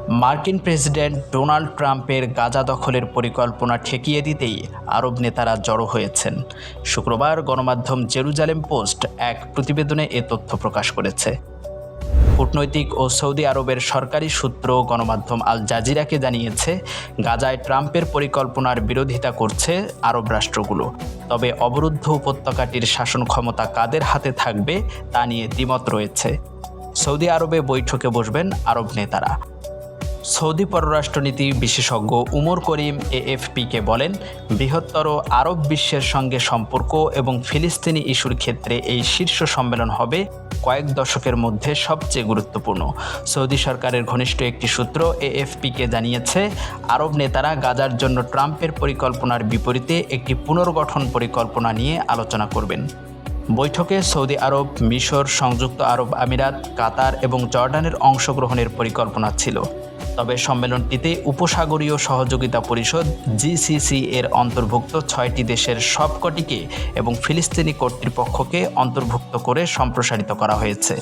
মার্কিন president Donald ট্রাম্পের গাজা দখলের পরিকল্পনা ঠেকিয়ে দিতেই আরব নেতারা জড়ো হয়েছেন। শুক্রবার গণমাধ্যম জেরুজালেম পোস্ট এক প্রতিবেদনে এ তথ্য প্রকাশ করেছে। কূটনৈতিক ও সৌদি আরবের সরকারি সূত্র গণমাধ্যম আল জাজিরাকে জানিয়েছে, গাজায় ট্রাম্পের পরিকল্পনার বিরোধিতা করছে আরব রাষ্ট্রগুলো। তবে অবরুদ্ধ উপত্যকাটির শাসন ক্ষমতা কাদের হাতে থাকবে তা নিয়ে দ্বিমত রয়েছে। সৌদি আরবে বৈঠকে বসবেন আরব নেতারা। সৌদি পররাষ্ট্রনীতি বিশেষজ্ঞ উমর করিম এএফপিকে বলেন, বৃহত্তর আরব বিশ্বের সঙ্গে সম্পর্ক এবং ফিলিস্তিনি ইস্যুর ক্ষেত্রে এই শীর্ষ সম্মেলন হবে কয়েক দশকের মধ্যে সবচেয়ে গুরুত্বপূর্ণ। সৌদি সরকারের ঘনিষ্ঠ একটি সূত্র এএফপিকে জানিয়েছে, আরব নেতারা গাজার জন্য ট্রাম্পের পরিকল্পনার বিপরীতে একটি পুনর্গঠন পরিকল্পনা নিয়ে আলোচনা করবেন। বৈঠকে সৌদি আরব, মিশর, সংযুক্ত আরব আমিরাত, কাতার এবং জর্ডানের অংশগ্রহণের পরিকল্পনা ছিল। তবে সম্মেলনটিতে উপসাগরীয় সহযোগিতা পরিষদ জিসিসি এর অন্তর্ভুক্ত ৬টি দেশের সবকটিকে এবং ফিলিস্তিনি কর্তৃপক্ষকে অন্তর্ভুক্ত করে সম্প্রসারিত করা হয়েছে।